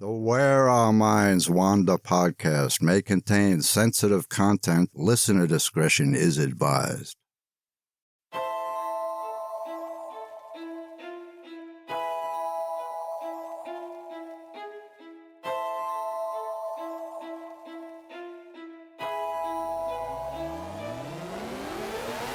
The Where Our Minds Wander podcast may contain sensitive content. Listener discretion is advised.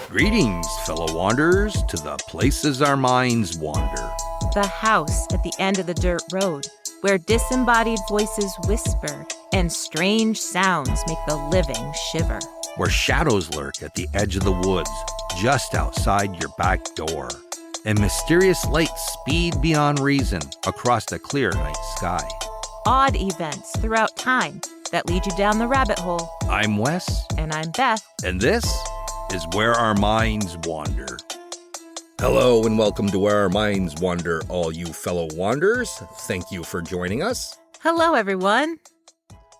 Greetings, fellow wanderers, to the places our minds wander. The house at the end of the dirt road, where disembodied voices whisper and strange sounds make the living shiver. Where shadows lurk at the edge of the woods, just outside your back door. And mysterious lights speed beyond reason across the clear night sky. Odd events throughout time that lead you down the rabbit hole. I'm Wes. And I'm Beth. And this is Where Our Minds Wander. Hello and welcome to Where Our Minds Wander, all you fellow wanderers. Thank you for joining us. Hello, everyone.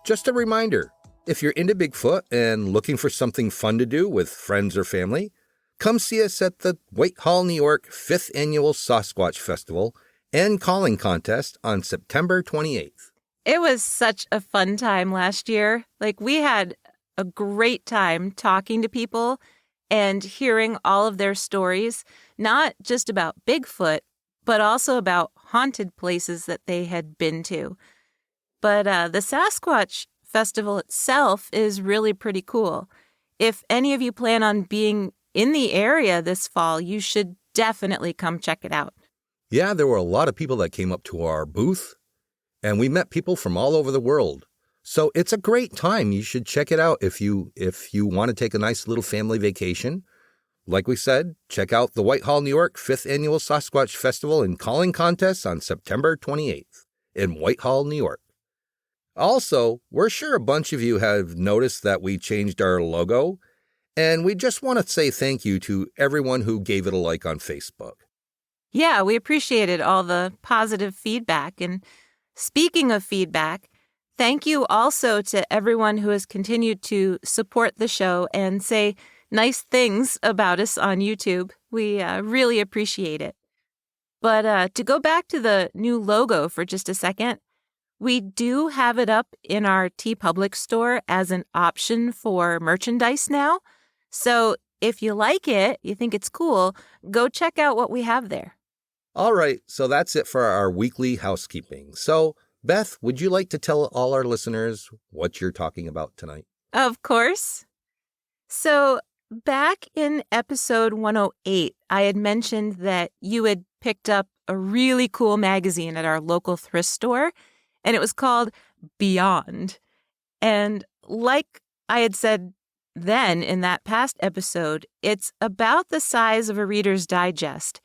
Just a reminder, if you're into Bigfoot and looking for something fun to do with friends or family, come see us at the Whitehall, New York 5th Annual Sasquatch Festival and Calling Contest on September 28th. It was such a fun time last year. We had a great time talking to people and hearing all of their stories, not just about Bigfoot, but also about haunted places that they had been to. But the Sasquatch Festival itself is really pretty cool. If any of you plan on being in the area this fall, you should definitely come check it out. Yeah, there were a lot of people that came up to our booth, and we met people from all over the world. So it's a great time. You should check it out if you want to take a nice little family vacation. Like we said, check out the Whitehall, New York 5th Annual Sasquatch Festival and Calling Contest on September 28th in Whitehall, New York. Also, we're sure a bunch of you have noticed that we changed our logo, and we just want to say thank you to everyone who gave it a like on Facebook. Yeah, we appreciated all the positive feedback. And speaking of feedback, thank you also to everyone who has continued to support the show and say nice things about us on YouTube. We really appreciate it. But to go back to the new logo for just a second, we do have it up in our TeePublic store as an option for merchandise now. So if you like it, you think it's cool, go check out what we have there. All right, so that's it for our weekly housekeeping. So, Beth, would you like to tell all our listeners what you're talking about tonight? Of course. So back in episode 108, I had mentioned that you had picked up a really cool magazine at our local thrift store, and it was called Beyond. And like I had said then in that past episode, it's about the size of a Reader's Digest.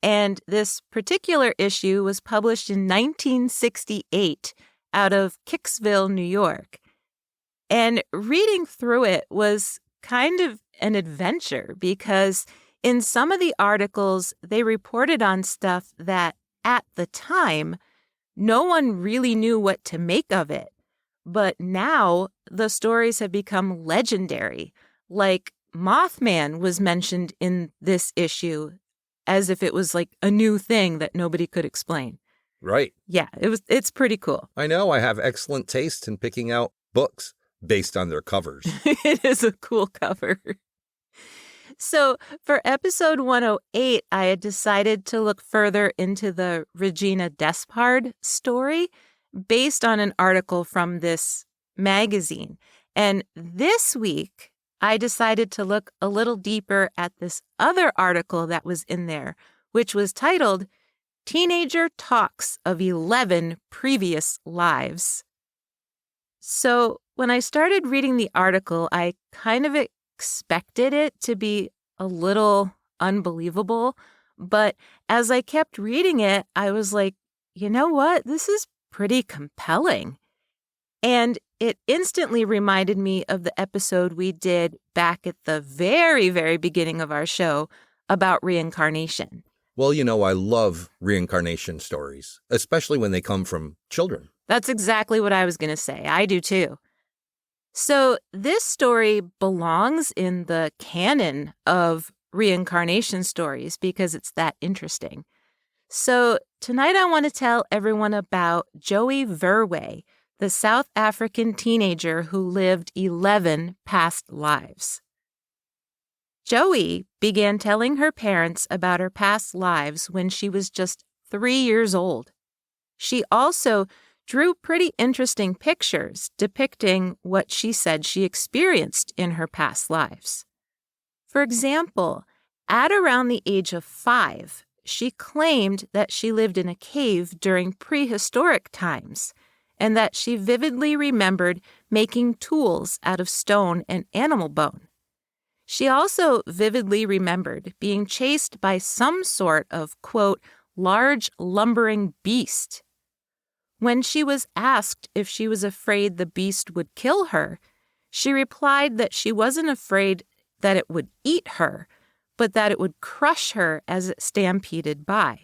And this particular issue was published in 1968 out of Kicksville, New York. And reading through it was kind of an adventure because in some of the articles, they reported on stuff that at the time, no one really knew what to make of it. But now the stories have become legendary. Like Mothman was mentioned in this issue as if it was like a new thing that nobody could explain. Right. Yeah, it's pretty cool. I know. I have excellent taste in picking out books based on their covers. It is a cool cover. So for episode 108, I had decided to look further into the Regina Despard story based on an article from this magazine. And this week, I decided to look a little deeper at this other article that was in there, which was titled, Teenager Talks of 11 Previous Lives. So when I started reading the article, I kind of expected it to be a little unbelievable. But as I kept reading it, I was like, you know what? This is pretty compelling. And it instantly reminded me of the episode we did back at the very, very beginning of our show about reincarnation. Well, you know, I love reincarnation stories, especially when they come from children. That's exactly what I was going to say. I do too. So this story belongs in the canon of reincarnation stories because it's that interesting. So tonight I want to tell everyone about Joey Verwey, the South African teenager who lived 11 past lives. Joey began telling her parents about her past lives when she was just 3 years old. She also drew pretty interesting pictures depicting what she said she experienced in her past lives. For example, at around the age of 5, she claimed that she lived in a cave during prehistoric times and that she vividly remembered making tools out of stone and animal bone. She also vividly remembered being chased by some sort of, quote, large lumbering beast. When she was asked if she was afraid the beast would kill her, she replied that she wasn't afraid that it would eat her, but that it would crush her as it stampeded by.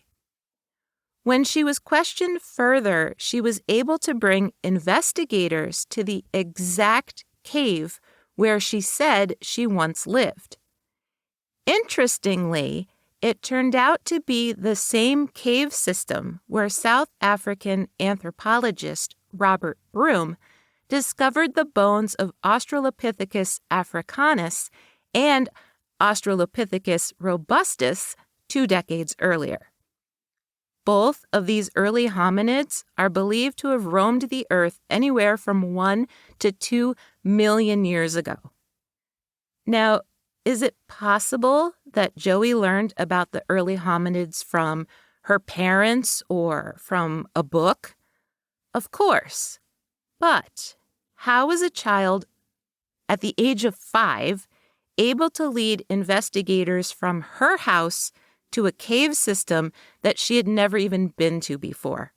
When she was questioned further, she was able to bring investigators to the exact cave where she said she once lived. Interestingly, it turned out to be the same cave system where South African anthropologist Robert Broom discovered the bones of Australopithecus africanus and Australopithecus robustus 2 decades earlier. Both of these early hominids are believed to have roamed the earth anywhere from 1 to 2 million years ago. Now, is it possible that Joey learned about the early hominids from her parents or from a book? Of course. But how is a child at the age of 5 able to lead investigators from her house to a cave system that she had never even been to before?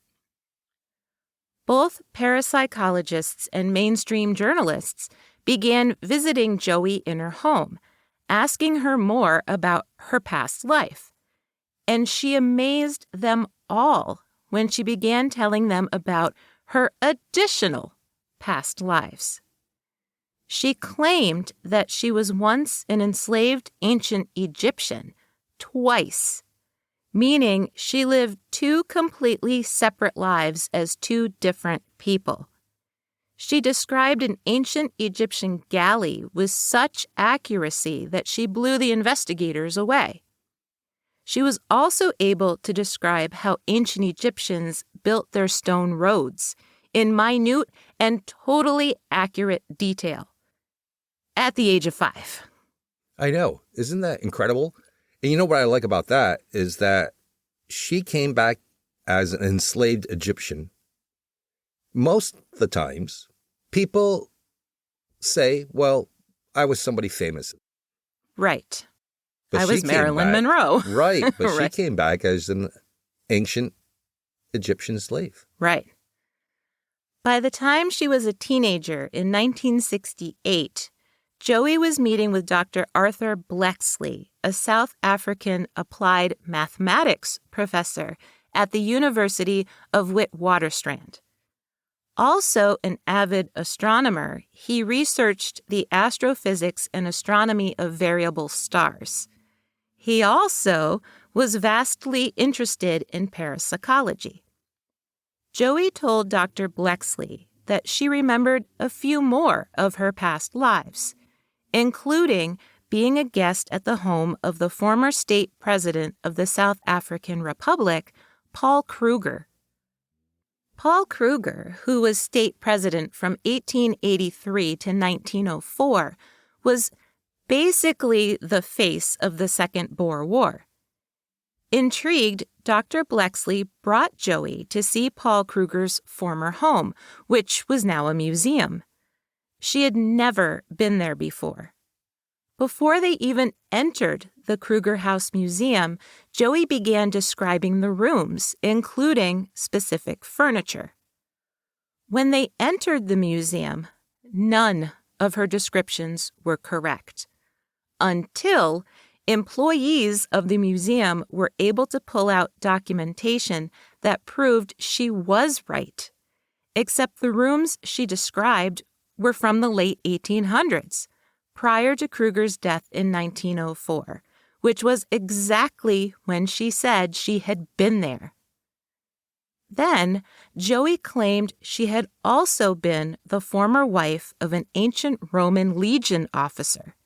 Both parapsychologists and mainstream journalists began visiting Joey in her home, asking her more about her past life. And she amazed them all when she began telling them about her additional past lives. She claimed that she was once an enslaved ancient Egyptian, twice, meaning she lived 2 completely separate lives as 2 different people. She described an ancient Egyptian galley with such accuracy that she blew the investigators away. She was also able to describe how ancient Egyptians built their stone roads in minute and totally accurate detail at the age of 5. I know. Isn't that incredible? And you know what I like about that is that she came back as an enslaved Egyptian. Most of the times, people say, well, I was somebody famous. Right. But I was Marilyn Monroe. Right. But Right. She came back as an ancient Egyptian slave. Right. By the time she was a teenager in 1968, Joey was meeting with Dr. Arthur Blexley, a South African applied mathematics professor at the University of Witwatersrand. Also an avid astronomer, he researched the astrophysics and astronomy of variable stars. He also was vastly interested in parapsychology. Joey told Dr. Blexley that she remembered a few more of her past lives, including being a guest at the home of the former state president of the South African Republic, Paul Kruger. Paul Kruger, who was state president from 1883 to 1904, was basically the face of the Second Boer War. Intrigued, Dr. Blexley brought Joey to see Paul Kruger's former home, which was now a museum. She had never been there before. Before they even entered the Kruger House Museum, Joey began describing the rooms, including specific furniture. When they entered the museum, none of her descriptions were correct, until employees of the museum were able to pull out documentation that proved she was right, except the rooms she described were from the late 1800s, prior to Kruger's death in 1904, which was exactly when she said she had been there. Then, Joey claimed she had also been the former wife of an ancient Roman legion officer.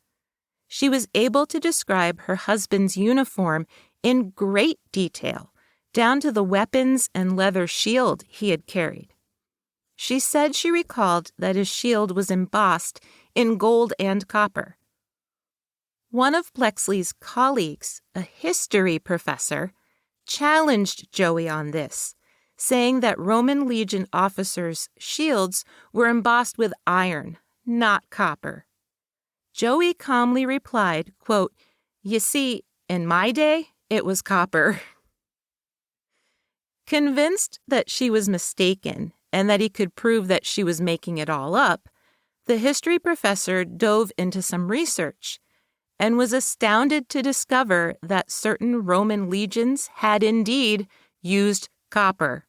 She was able to describe her husband's uniform in great detail, down to the weapons and leather shield he had carried. She said she recalled that his shield was embossed in gold and copper. One of Blexley's colleagues, a history professor, challenged Joey on this, saying that Roman legion officers' shields were embossed with iron, not copper. Joey calmly replied, quote, "You see, in my day, it was copper." Convinced that she was mistaken and that he could prove that she was making it all up, the history professor dove into some research and was astounded to discover that certain Roman legions had indeed used copper.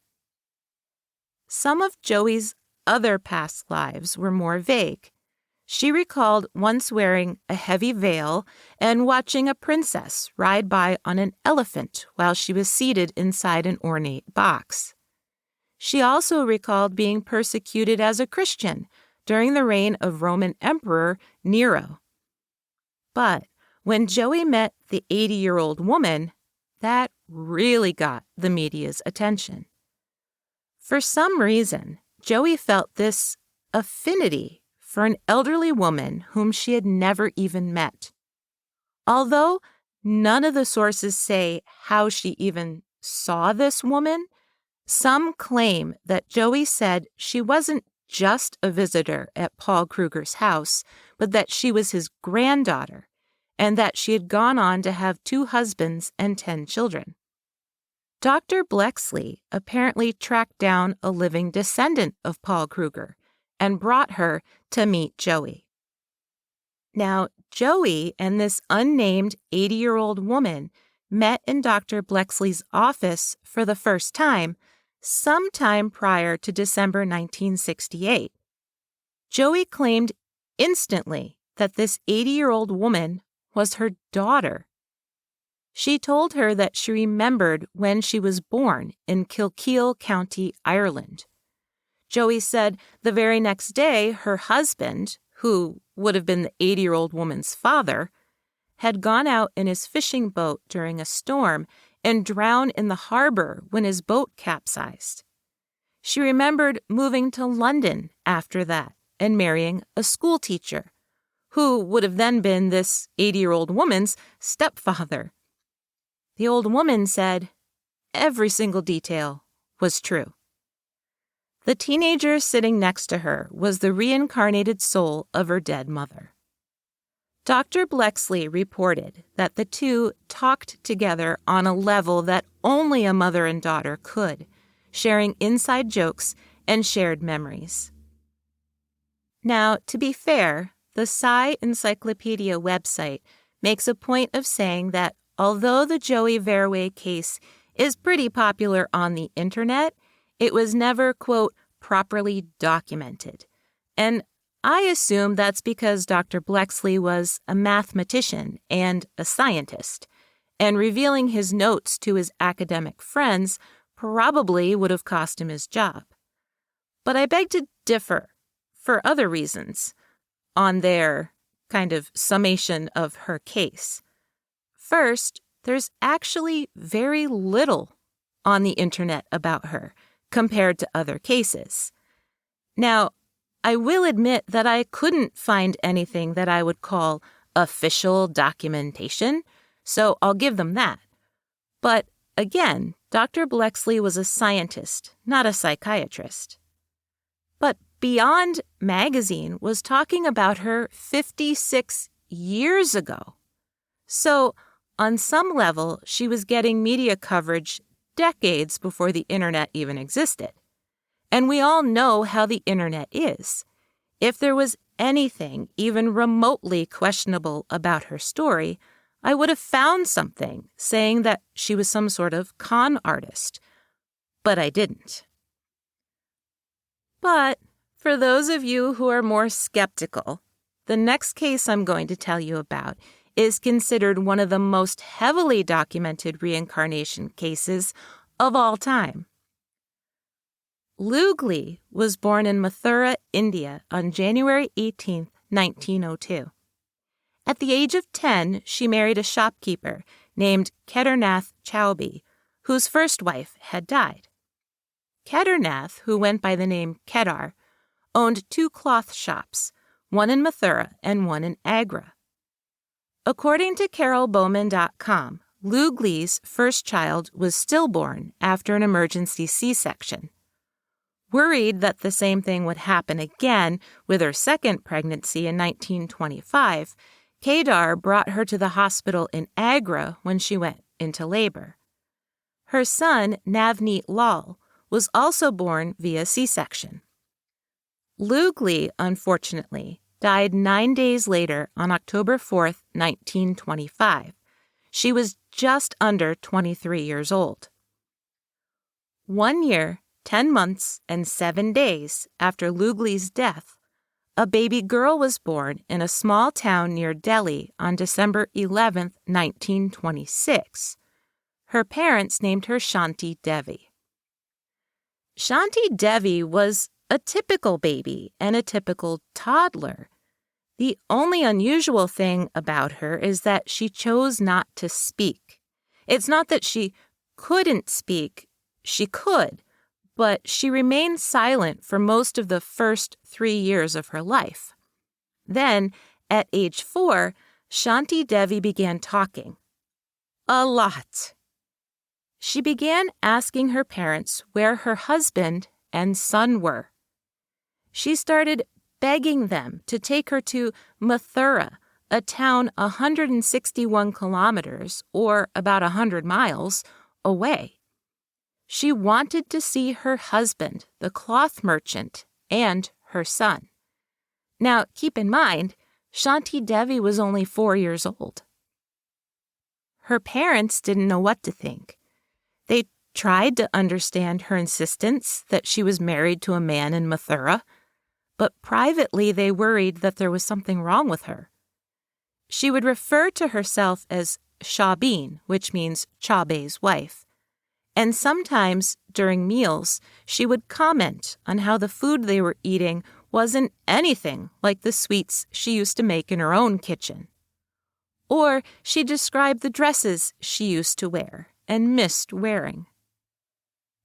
Some of Joey's other past lives were more vague. She recalled once wearing a heavy veil and watching a princess ride by on an elephant while she was seated inside an ornate box. She also recalled being persecuted as a Christian during the reign of Roman Emperor Nero. But when Joey met the 80-year-old woman, that really got the media's attention. For some reason, Joey felt this affinity for an elderly woman whom she had never even met. Although none of the sources say how she even saw this woman, some claim that Joey said she wasn't just a visitor at Paul Kruger's house, but that she was his granddaughter, and that she had gone on to have 2 husbands and 10 children. Dr. Blexley apparently tracked down a living descendant of Paul Kruger and brought her to meet Joey. Now, Joey and this unnamed 80-year-old woman met in Dr. Blexley's office for the first time sometime prior to December 1968. Joey claimed instantly that this 80-year-old woman was her daughter. She told her that she remembered when she was born in Kilkeel County, Ireland. Joey said the very next day her husband, who would have been the 80-year-old woman's father, had gone out in his fishing boat during a storm and drowned in the harbor when his boat capsized. She remembered moving to London after that and marrying a schoolteacher, who would have then been this 80-year-old woman's stepfather. The old woman said every single detail was true. The teenager sitting next to her was the reincarnated soul of her dead mother. Dr. Blexley reported that the two talked together on a level that only a mother and daughter could, sharing inside jokes and shared memories. Now, to be fair, the Psi Encyclopedia website makes a point of saying that although the Joey Verwey case is pretty popular on the internet, it was never, quote, properly documented. And I assume that's because Dr. Blexley was a mathematician and a scientist, and revealing his notes to his academic friends probably would have cost him his job. But I beg to differ, for other reasons, on their kind of summation of her case. First, there's actually very little on the internet about her compared to other cases. Now, I will admit that I couldn't find anything that I would call official documentation, so I'll give them that. But again, Dr. Blexley was a scientist, not a psychiatrist. But Beyond magazine was talking about her 56 years ago. So, on some level, she was getting media coverage decades before the internet even existed. And we all know how the internet is. If there was anything even remotely questionable about her story, I would have found something saying that she was some sort of con artist. But I didn't. But for those of you who are more skeptical, the next case I'm going to tell you about is considered one of the most heavily documented reincarnation cases of all time. Loewenstein was born in Mathura, India on January 18, 1902. At the age of 10, she married a shopkeeper named Kedarnath Chaubey, whose first wife had died. Kedarnath, who went by the name Kedar, owned 2 cloth shops, one in Mathura and one in Agra. According to CarolBowman.com, Loewenstein's first child was stillborn after an emergency C-section. Worried that the same thing would happen again with her second pregnancy in 1925, Kedar brought her to the hospital in Agra when she went into labor. Her son, Navneet Lal, was also born via C-section. Loewenstein, unfortunately, died 9 days later on October 4, 1925. She was just under 23 years old. 1 year, 10 months, and 7 days after Loewenstein's death, a baby girl was born in a small town near Delhi on December 11, 1926. Her parents named her Shanti Devi. Shanti Devi was a typical baby and a typical toddler. The only unusual thing about her is that she chose not to speak. It's not that she couldn't speak, she could, but she remained silent for most of the first 3 years of her life. Then, at age 4, Shanti Devi began talking. A lot. She began asking her parents where her husband and son were. She started begging them to take her to Mathura, a town 161 kilometers, or about 100 miles, away. She wanted to see her husband, the cloth merchant, and her son. Now, keep in mind, Shanti Devi was only 4 years old. Her parents didn't know what to think. They tried to understand her insistence that she was married to a man in Mathura, but privately they worried that there was something wrong with her. She would refer to herself as Shabeen, which means Chaubey's wife, and sometimes during meals she would comment on how the food they were eating wasn't anything like the sweets she used to make in her own kitchen. Or she described the dresses she used to wear and missed wearing.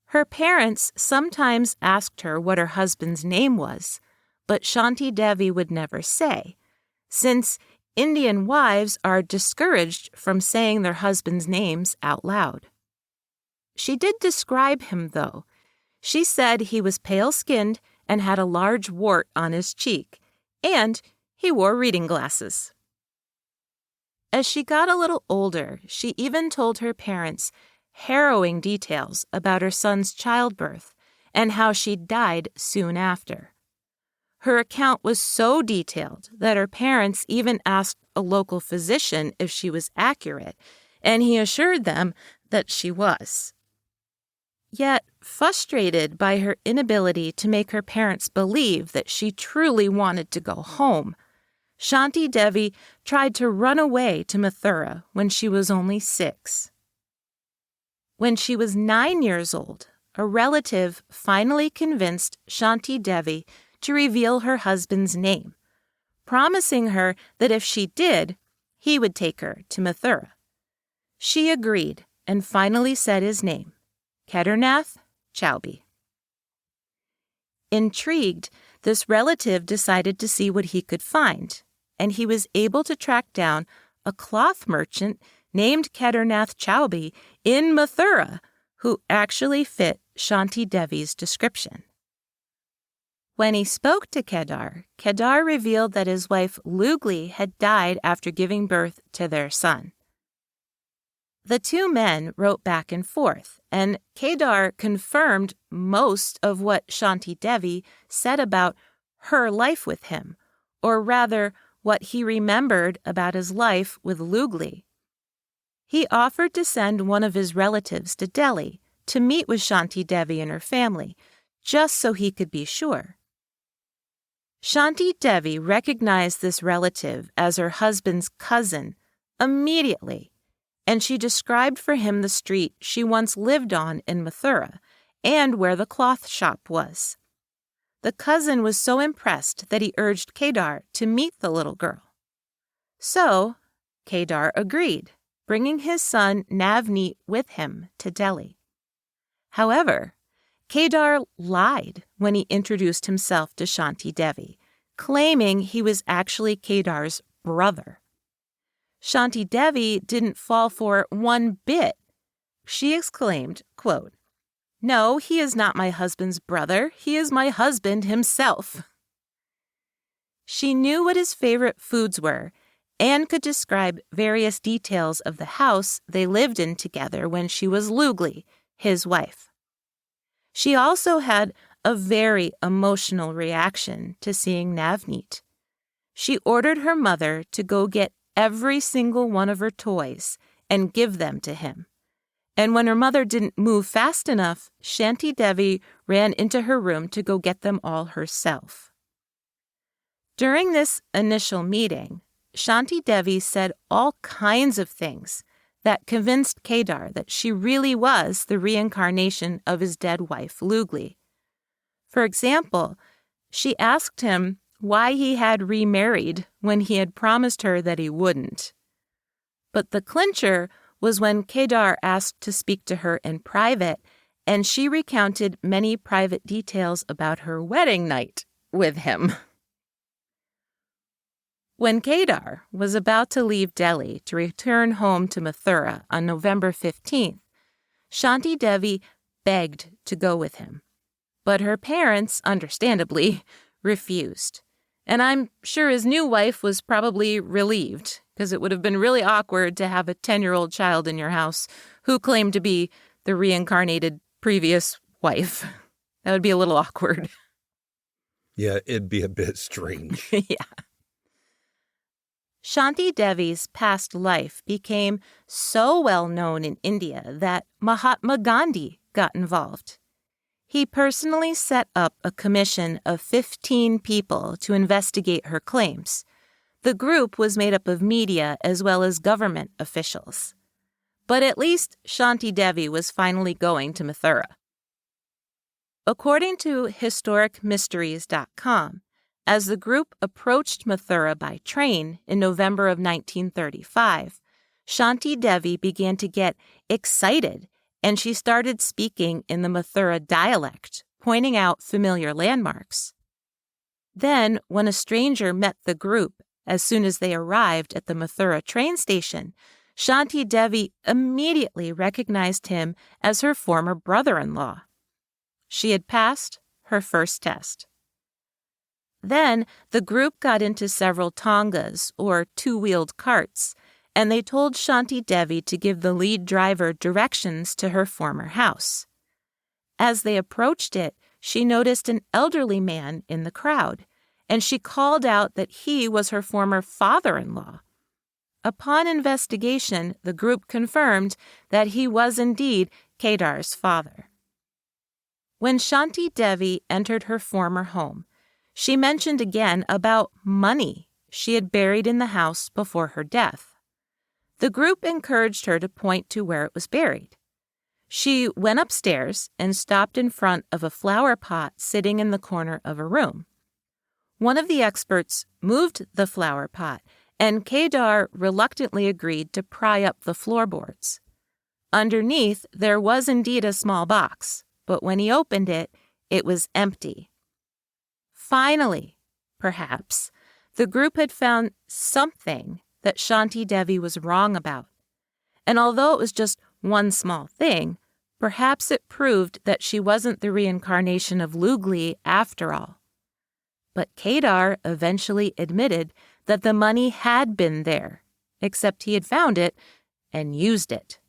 Her parents sometimes asked her what her husband's name was, but Shanti Devi would never say, since Indian wives are discouraged from saying their husbands' names out loud. She did describe him, though. She said he was pale-skinned and had a large wart on his cheek, and he wore reading glasses. As she got a little older, she even told her parents harrowing details about her son's childbirth and how she died soon after. Her account was so detailed that her parents even asked a local physician if she was accurate, and he assured them that she was. Yet, frustrated by her inability to make her parents believe that she truly wanted to go home, Shanti Devi tried to run away to Mathura when she was only 6. When she was 9 years old, a relative finally convinced Shanti Devi to reveal her husband's name, promising her that if she did, he would take her to Mathura. She agreed and finally said his name, Kedarnath Chaubey. Intrigued, this relative decided to see what he could find, and he was able to track down a cloth merchant named Kedarnath Chaubey in Mathura who actually fit Shanti Devi's description. When he spoke to Kedar, Kedar revealed that his wife Loewenstein had died after giving birth to their son. The two men wrote back and forth, and Kedar confirmed most of what Shanti Devi said about her life with him, or rather, what he remembered about his life with Loewenstein. He offered to send one of his relatives to Delhi to meet with Shanti Devi and her family, just so he could be sure. Shanti Devi recognized this relative as her husband's cousin, immediately, and she described for him the street she once lived on in Mathura and where the cloth shop was. The cousin was so impressed that he urged Kedar to meet the little girl. So, Kedar agreed, bringing his son Navneet with him to Delhi. However, Kedar lied when he introduced himself to Shanti Devi, claiming he was actually Kedar's brother. Shanti Devi didn't fall for it one bit. She exclaimed, quote, "No, he is not my husband's brother. He is my husband himself." She knew what his favorite foods were and could describe various details of the house they lived in together when she was Lugli, his wife. She also had a very emotional reaction to seeing Navneet. She ordered her mother to go get every single one of her toys and give them to him. And when her mother didn't move fast enough, Shanti Devi ran into her room to go get them all herself. During this initial meeting, Shanti Devi said all kinds of things that convinced Kedar that she really was the reincarnation of his dead wife, Lugli. For example, she asked him why he had remarried when he had promised her that he wouldn't. But the clincher was when Kedar asked to speak to her in private, and she recounted many private details about her wedding night with him. When Kedar was about to leave Delhi to return home to Mathura on November 15th, Shanti Devi begged to go with him. But her parents, understandably, refused. And I'm sure his new wife was probably relieved, because it would have been really awkward to have a 10-year-old child in your house who claimed to be the reincarnated previous wife. That would be a little awkward. Yeah, it'd be a bit strange. Yeah. Shanti Devi's past life became so well known in India that Mahatma Gandhi got involved. He personally set up a commission of 15 people to investigate her claims. The group was made up of media as well as government officials. But at least Shanti Devi was finally going to Mathura. According to historicmysteries.com, as the group approached Mathura by train in November of 1935, Shanti Devi began to get excited, and she started speaking in the Mathura dialect, pointing out familiar landmarks. Then, when a stranger met the group as soon as they arrived at the Mathura train station, Shanti Devi immediately recognized him as her former brother-in-law. She had passed her first test. Then the group got into several tongas, or two-wheeled carts, and they told Shanti Devi to give the lead driver directions to her former house. As they approached it, she noticed an elderly man in the crowd, and she called out that he was her former father-in-law. Upon investigation, the group confirmed that he was indeed Kedar's father. When Shanti Devi entered her former home, she mentioned again about money she had buried in the house before her death. The group encouraged her to point to where it was buried. She went upstairs and stopped in front of a flower pot sitting in the corner of a room. One of the experts moved the flower pot, and Kedar reluctantly agreed to pry up the floorboards. Underneath, there was indeed a small box, but when he opened it, it was empty. Finally, perhaps, the group had found something that Shanti Devi was wrong about. And although it was just one small thing, perhaps it proved that she wasn't the reincarnation of Lugli after all. But Kedar eventually admitted that the money had been there, except he had found it and used it.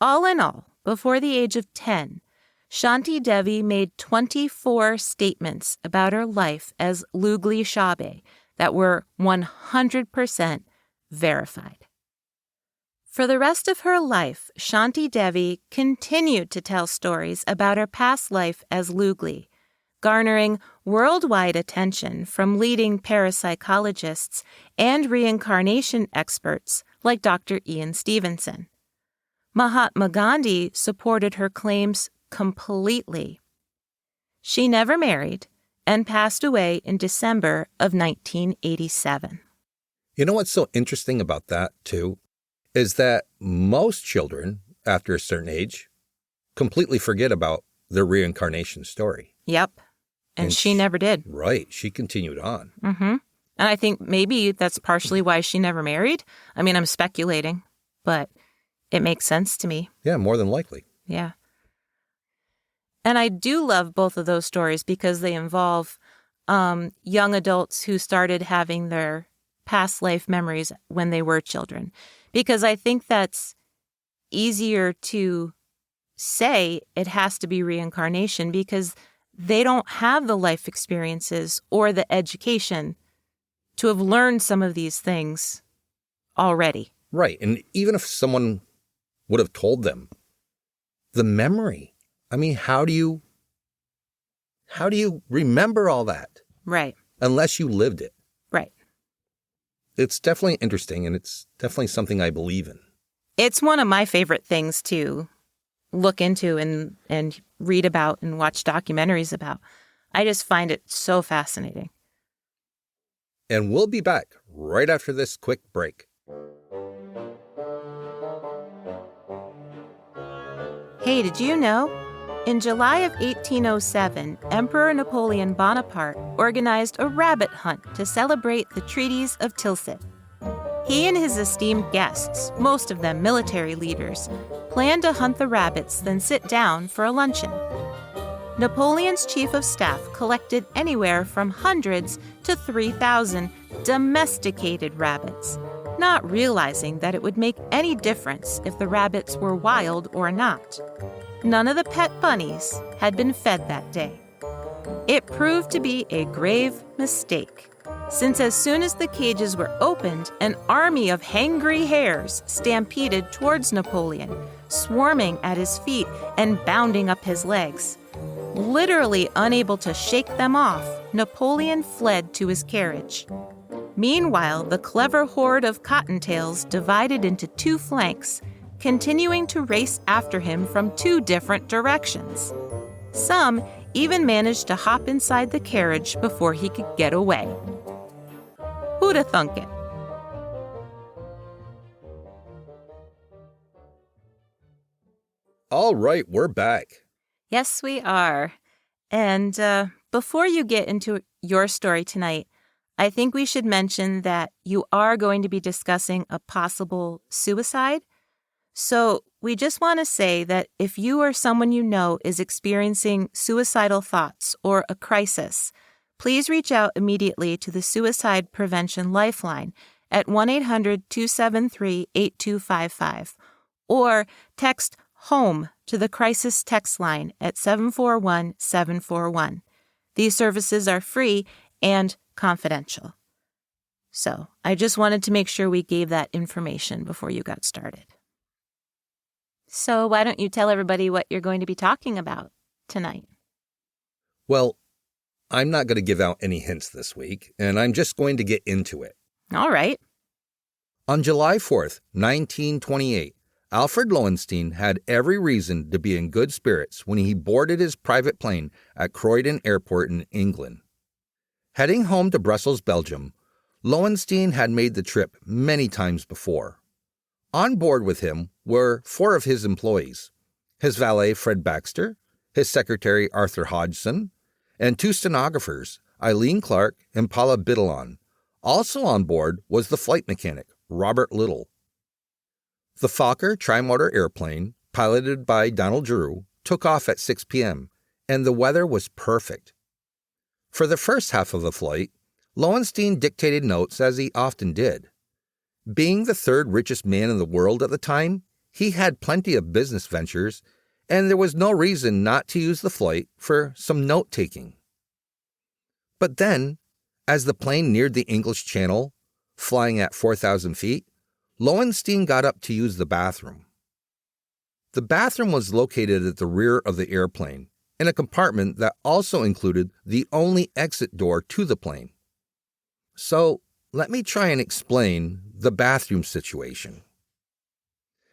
All in all, before the age of 10, Shanti Devi made 24 statements about her life as Lugli Shabe that were 100% verified. For the rest of her life, Shanti Devi continued to tell stories about her past life as Lugli, garnering worldwide attention from leading parapsychologists and reincarnation experts like Dr. Ian Stevenson. Mahatma Gandhi supported her claims completely. She never married and passed away in December of 1987. You know what's so interesting about that, too, is that most children, after a certain age, completely forget about their reincarnation story. Yep. And she never did. Right. She continued on. Mm-hmm. And I think maybe that's partially why she never married. I mean, I'm speculating, but it makes sense to me. Yeah, more than likely. Yeah. And I do love both of those stories because they involve young adults who started having their past life memories when they were children. Because I think that's easier to say it has to be reincarnation because they don't have the life experiences or the education to have learned some of these things already. Right. And even if someone would have told them, the memory, I mean, how do you remember all that? Right. Unless you lived it. Right. It's definitely interesting, and it's definitely something I believe in. It's one of my favorite things to look into and read about and watch documentaries about. I just find it so fascinating. And we'll be back right after this quick break. Hey, did you know? In July of 1807, Emperor Napoleon Bonaparte organized a rabbit hunt to celebrate the treaties of Tilsit. He and his esteemed guests, most of them military leaders, planned to hunt the rabbits, then sit down for a luncheon. Napoleon's chief of staff collected anywhere from hundreds to 3,000 domesticated rabbits, not realizing that it would make any difference if the rabbits were wild or not. None of the pet bunnies had been fed that day. It proved to be a grave mistake, since as soon as the cages were opened, an army of hangry hares stampeded towards Napoleon, swarming at his feet and bounding up his legs. Literally unable to shake them off, Napoleon fled to his carriage. Meanwhile, the clever horde of cottontails divided into two flanks, continuing to race after him from two different directions. Some even managed to hop inside the carriage before he could get away. Who'da thunk it? All right, we're back. Yes, we are. And before you get into your story tonight, I think we should mention that you are going to be discussing a possible suicide. So we just want to say that if you or someone you know is experiencing suicidal thoughts or a crisis, please reach out immediately to the Suicide Prevention Lifeline at 1-800-273-8255 or text HOME to the crisis text line at 741-741. These services are free and confidential. So I just wanted to make sure we gave that information before you got started. So why don't you tell everybody what you're going to be talking about tonight? Well, I'm not going to give out any hints this week, and I'm just going to get into it. All right. On July 4th, 1928, Alfred Loewenstein had every reason to be in good spirits when he boarded his private plane at Croydon Airport in England. Heading home to Brussels, Belgium, Loewenstein had made the trip many times before. On board with him were 4 of his employees, his valet Fred Baxter, his secretary Arthur Hodgson, and 2 stenographers, Eileen Clark and Paula Biddlon. Also on board was the flight mechanic, Robert Little. The Fokker trimotor airplane, piloted by Donald Drew, took off at 6 p.m., and the weather was perfect. For the first half of the flight, Loewenstein dictated notes as he often did. Being the 3rd richest man in the world at the time, he had plenty of business ventures, and there was no reason not to use the flight for some note-taking. But then, as the plane neared the English Channel, flying at 4,000 feet, Loewenstein got up to use the bathroom. The bathroom was located at the rear of the airplane, in a compartment that also included the only exit door to the plane. So let me try and explain the bathroom situation.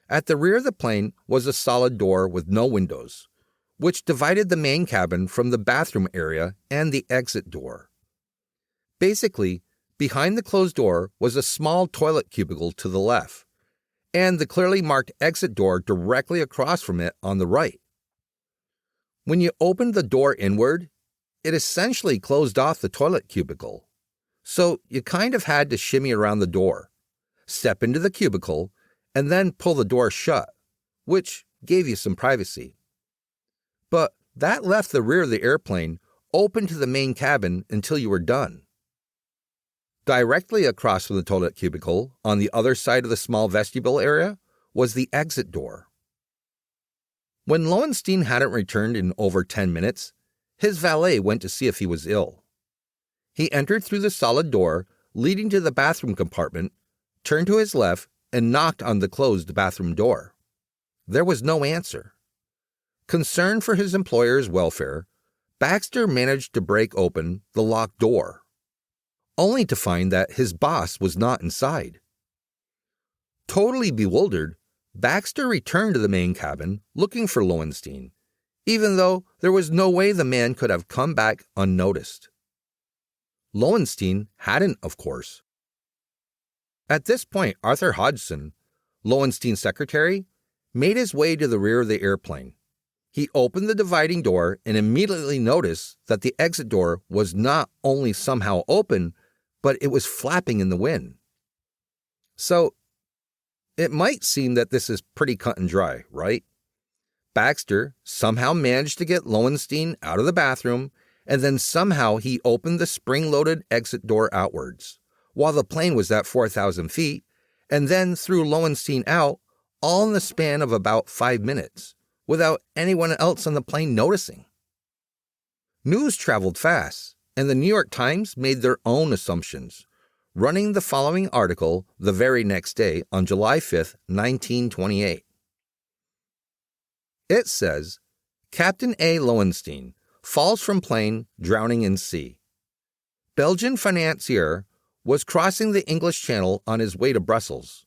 At the rear of the plane was a solid door with no windows, which divided the main cabin from the bathroom area and the exit door. Basically, behind the closed door was a small toilet cubicle to the left, and the clearly marked exit door directly across from it on the right. When you opened the door inward, it essentially closed off the toilet cubicle. So you kind of had to shimmy around the door, step into the cubicle, and then pull the door shut, which gave you some privacy. But that left the rear of the airplane open to the main cabin until you were done. Directly across from the toilet cubicle, on the other side of the small vestibule area, was the exit door. When Loewenstein hadn't returned in over 10 minutes, his valet went to see if he was ill. He entered through the solid door leading to the bathroom compartment, turned to his left, and knocked on the closed bathroom door. There was no answer. Concerned for his employer's welfare, Baxter managed to break open the locked door, only to find that his boss was not inside. Totally bewildered, Baxter returned to the main cabin looking for Loewenstein, even though there was no way the man could have come back unnoticed. Loewenstein hadn't, of course. At this point, Arthur Hodgson, Loewenstein's secretary, made his way to the rear of the airplane. He opened the dividing door and immediately noticed that the exit door was not only somehow open, but it was flapping in the wind. So, it might seem that this is pretty cut and dry, right? Baxter somehow managed to get Loewenstein out of the bathroom, and then somehow he opened the spring-loaded exit door outwards, while the plane was at 4,000 feet, and then threw Loewenstein out, all in the span of about 5 minutes, without anyone else on the plane noticing. News traveled fast, and the New York Times made their own assumptions, running the following article the very next day on July 5, 1928. It says, Captain A. Loewenstein falls from plane, drowning in sea. Belgian financier was crossing the English Channel on his way to Brussels.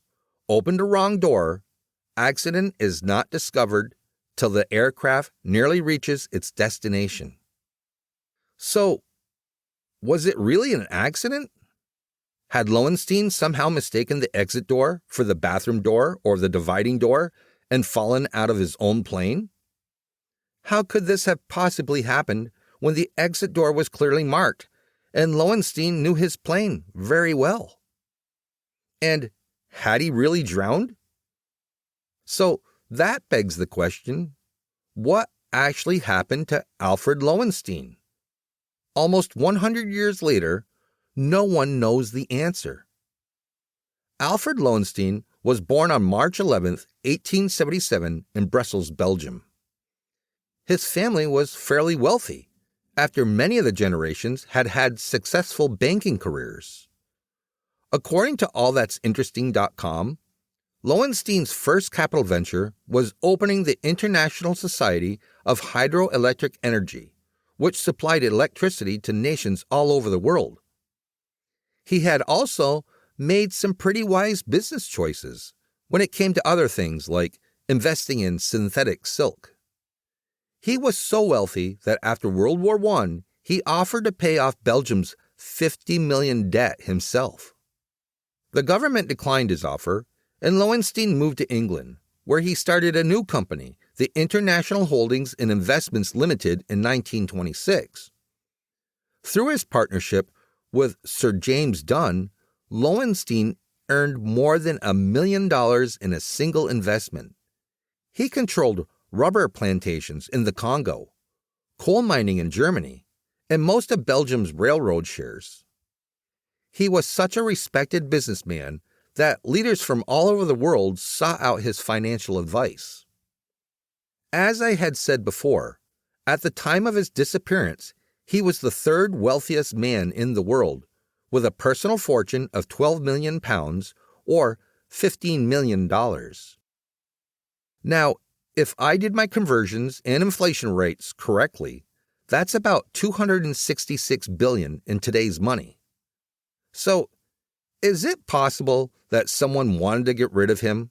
Opened a wrong door. Accident is not discovered till the aircraft nearly reaches its destination. So, was it really an accident? Had Loewenstein somehow mistaken the exit door for the bathroom door or the dividing door and fallen out of his own plane? How could this have possibly happened when the exit door was clearly marked and Loewenstein knew his plane very well? And had he really drowned? So that begs the question, what actually happened to Alfred Loewenstein? Almost 100 years later, no one knows the answer. Alfred Loewenstein was born on March 11, 1877 in Brussels, Belgium. His family was fairly wealthy, after many of the generations had had successful banking careers. According to allthat'sinteresting.com, Loewenstein's first capital venture was opening the International Society of Hydroelectric Energy, which supplied electricity to nations all over the world. He had also made some pretty wise business choices when it came to other things like investing in synthetic silk. He was so wealthy that after World War I, he offered to pay off Belgium's $50 million debt himself. The government declined his offer, and Loewenstein moved to England, where he started a new company, the International Holdings and Investments Limited, in 1926. Through his partnership with Sir James Dunn, Loewenstein earned more than $1 million in a single investment. He controlled rubber plantations in the Congo, coal mining in Germany, and most of Belgium's railroad shares. He was such a respected businessman that leaders from all over the world sought out his financial advice. As I had said before, at the time of his disappearance, he was the third wealthiest man in the world, with a personal fortune of £12 million or $15 million. Now, if I did my conversions and inflation rates correctly, that's about $266 billion in today's money. So, is it possible that someone wanted to get rid of him?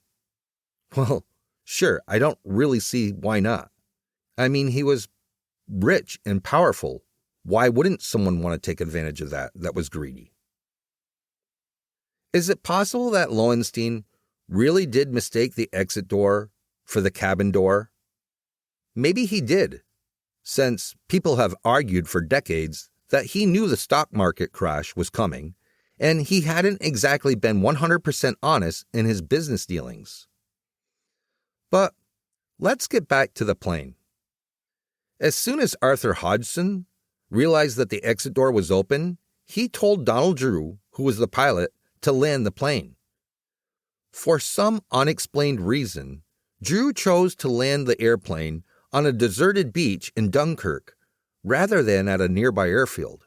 Well, sure, I don't really see why not. I mean, he was rich and powerful. Why wouldn't someone want to take advantage of that was greedy? Is it possible that Loewenstein really did mistake the exit door for the cabin door? Maybe he did, since people have argued for decades that he knew the stock market crash was coming, and he hadn't exactly been 100% honest in his business dealings. But let's get back to the plane. As soon as Arthur Hodgson realized that the exit door was open, he told Donald Drew, who was the pilot, to land the plane. For some unexplained reason, Drew chose to land the airplane on a deserted beach in Dunkirk rather than at a nearby airfield.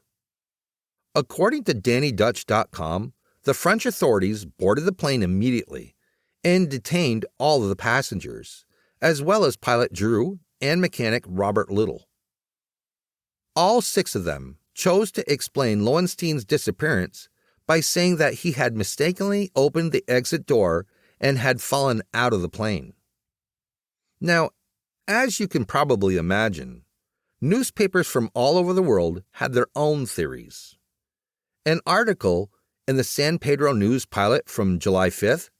According to DannyDutch.com, the French authorities boarded the plane immediately and detained all of the passengers, as well as pilot Drew and mechanic Robert Little. All 6 of them chose to explain Loewenstein's disappearance by saying that he had mistakenly opened the exit door and had fallen out of the plane. Now, as you can probably imagine, newspapers from all over the world had their own theories. An article in the San Pedro News Pilot from July 5th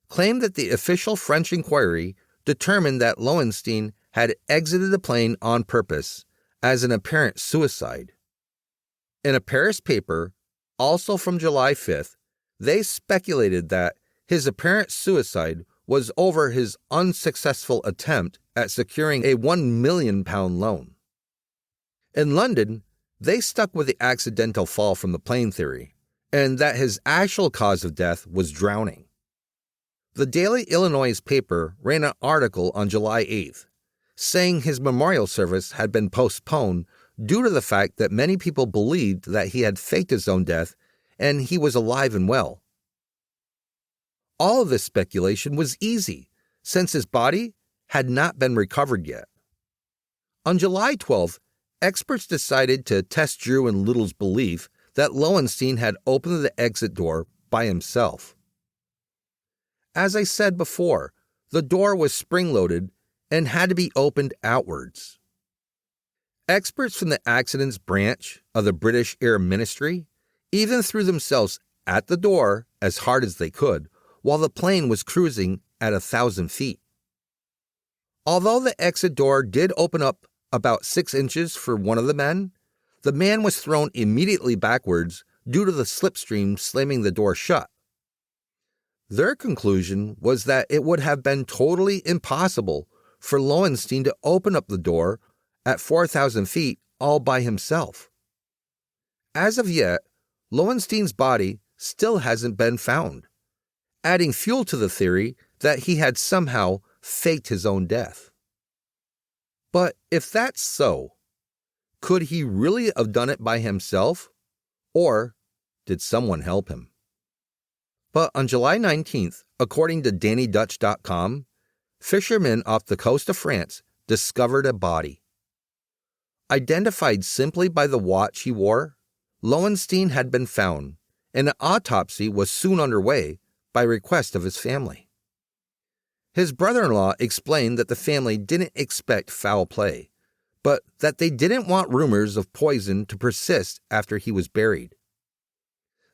claimed that the official French inquiry determined that Loewenstein had exited the plane on purpose as an apparent suicide. In a Paris paper, also from July 5th, they speculated that his apparent suicide was over his unsuccessful attempt at securing a £1 million loan. In London, they stuck with the accidental fall from the plane theory, and that his actual cause of death was drowning. The Daily Illinois paper ran an article on July 8th, saying his memorial service had been postponed due to the fact that many people believed that he had faked his own death and he was alive and well. All of this speculation was easy, since his body had not been recovered yet. On July 12th, experts decided to test Drew and Little's belief that Loewenstein had opened the exit door by himself. As I said before, the door was spring-loaded and had to be opened outwards. Experts from the accidents branch of the British Air Ministry even threw themselves at the door as hard as they could while the plane was cruising at 1,000 feet. Although the exit door did open up about 6 inches for one of the man was thrown immediately backwards due to the slipstream slamming the door shut. Their conclusion was that it would have been totally impossible for Loewenstein to open up the door at 4,000 feet all by himself. As of yet, Loewenstein's body still hasn't been found, adding fuel to the theory that he had somehow faked his own death. But if that's so, could he really have done it by himself, or did someone help him? But on July 19th, according to DannyDutch.com, fishermen off the coast of France discovered a body. Identified simply by the watch he wore, Loewenstein had been found, and an autopsy was soon underway by request of his family. His brother-in-law explained that the family didn't expect foul play, but that they didn't want rumors of poison to persist after he was buried.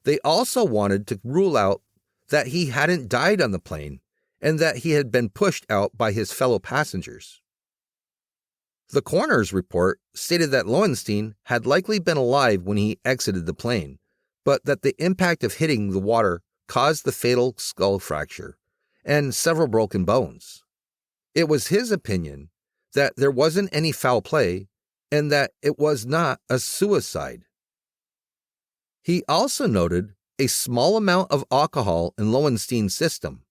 They also wanted to rule out that he hadn't died on the plane and that he had been pushed out by his fellow passengers. The coroner's report stated that Loewenstein had likely been alive when he exited the plane, but that the impact of hitting the water caused the fatal skull fracture and several broken bones. It was his opinion that there wasn't any foul play and that it was not a suicide. He also noted a small amount of alcohol in Loewenstein's system,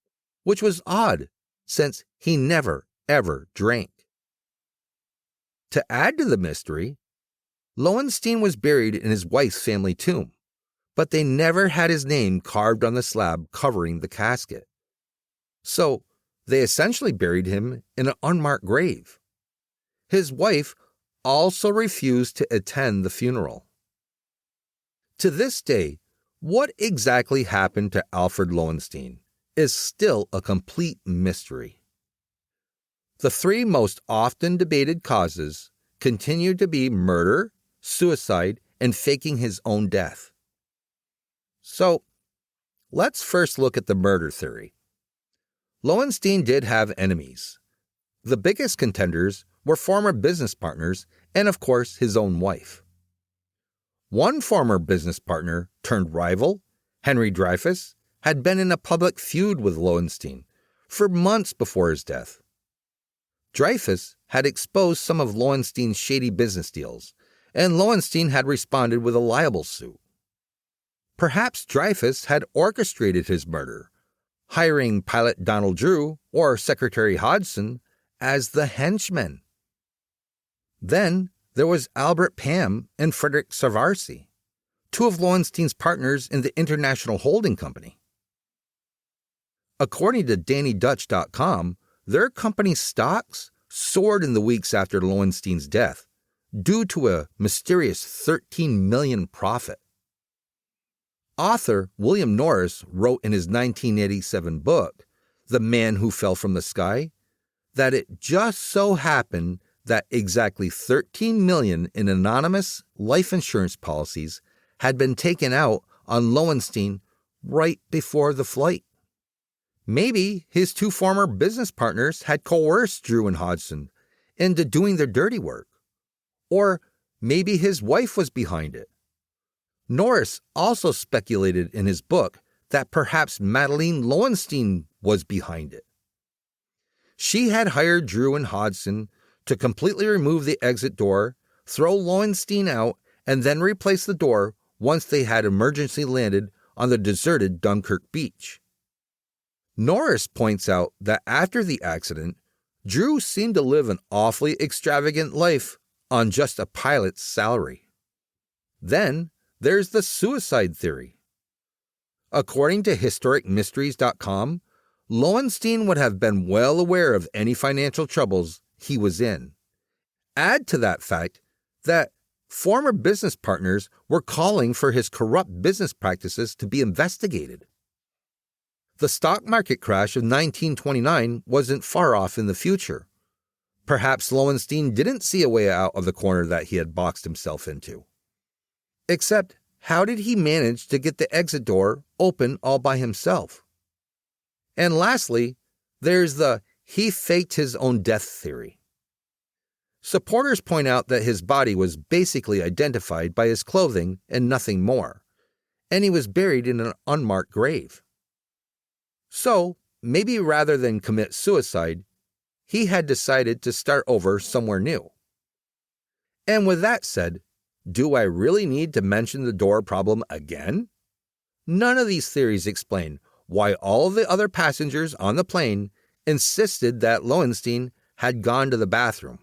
which was odd since he never, ever drank. To add to the mystery, Loewenstein was buried in his wife's family tomb, but they never had his name carved on the slab covering the casket. So, they essentially buried him in an unmarked grave. His wife also refused to attend the funeral. To this day, what exactly happened to Alfred Loewenstein is still a complete mystery. The three most often debated causes continue to be murder, suicide, and faking his own death. So, let's first look at the murder theory. Loewenstein did have enemies. The biggest contenders were former business partners and, of course, his own wife. One former business partner turned rival, Henry Dreyfus, had been in a public feud with Loewenstein for months before his death. Dreyfus had exposed some of Loewenstein's shady business deals, and Loewenstein had responded with a libel suit. Perhaps Dreyfus had orchestrated his murder, hiring pilot Donald Drew or Secretary Hodgson as the henchmen. Then there was Albert Pam and Frederick Savarsi, two of Loewenstein's partners in the International Holding Company. According to DannyDutch.com, their company's stocks soared in the weeks after Loewenstein's death due to a mysterious $13 million profit. Author William Norris wrote in his 1987 book, The Man Who Fell from the Sky, that it just so happened that exactly $13 million in anonymous life insurance policies had been taken out on Loewenstein right before the flight. Maybe his two former business partners had coerced Drew and Hodgson into doing their dirty work. Or maybe his wife was behind it. Norris also speculated in his book that perhaps Madeleine Loewenstein was behind it. She had hired Drew and Hodgson to completely remove the exit door, throw Loewenstein out, and then replace the door once they had emergency landed on the deserted Dunkirk beach. Norris points out that after the accident, Drew seemed to live an awfully extravagant life on just a pilot's salary. Then there's the suicide theory. According to HistoricMysteries.com, Loewenstein would have been well aware of any financial troubles he was in. Add to that fact that former business partners were calling for his corrupt business practices to be investigated. The stock market crash of 1929 wasn't far off in the future. Perhaps Loewenstein didn't see a way out of the corner that he had boxed himself into. Except, how did he manage to get the exit door open all by himself? And lastly, there's the he faked his own death theory. Supporters point out that his body was basically identified by his clothing and nothing more, and he was buried in an unmarked grave. So, maybe rather than commit suicide, he had decided to start over somewhere new. And with that said, do I really need to mention the door problem again? None of these theories explain why all of the other passengers on the plane insisted that Loewenstein had gone to the bathroom,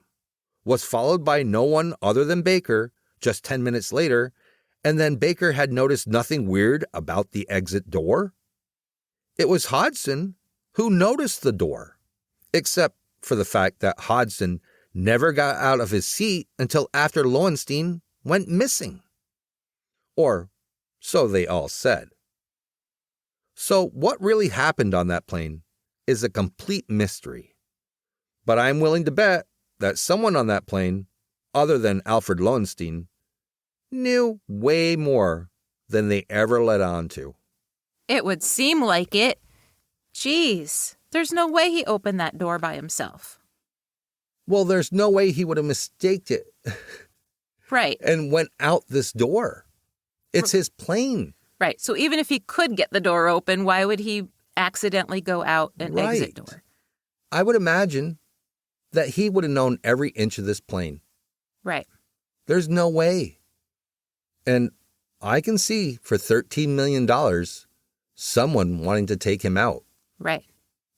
was followed by no one other than Baker just 10 minutes later, and then Baker had noticed nothing weird about the exit door. It was Hodgson who noticed the door, except for the fact that Hodgson never got out of his seat until after Loewenstein went missing. Or so they all said. So what really happened on that plane is a complete mystery. But I'm willing to bet that someone on that plane, other than Alfred Loewenstein, knew way more than they ever let on to. It would seem like it. Geez, there's no way he opened that door by himself. Well, there's no way he would have mistaked it. Right. And went out this door. It's his plane. Right. So even if he could get the door open, why would he accidentally go out an exit door? I would imagine that he would have known every inch of this plane. Right. There's no way. And I can see for $13 million, someone wanting to take him out. Right.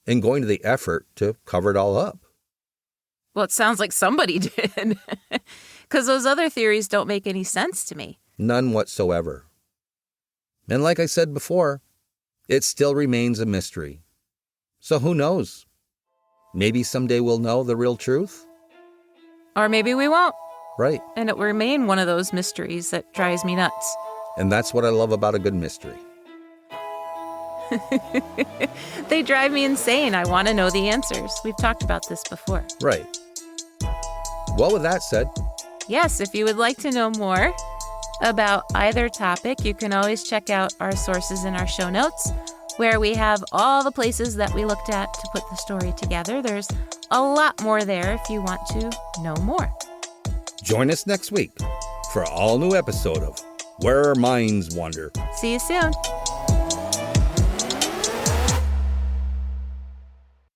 And going to the effort to cover it all up. Well, it sounds like somebody did. Because those other theories don't make any sense to me. None whatsoever. And like I said before, it still remains a mystery. So who knows? Maybe someday we'll know the real truth. Or maybe we won't. Right. And it will remain one of those mysteries that drives me nuts. And that's what I love about a good mystery. They drive me insane. I want to know the answers. We've talked about this before. Right. Well, with that said, yes, if you would like to know more about either topic, you can always check out our sources in our show notes, where we have all the places that we looked at to put the story together. There's a lot more there if you want to know more. join us next week for an all-new episode of Where Minds Wander. See you soon.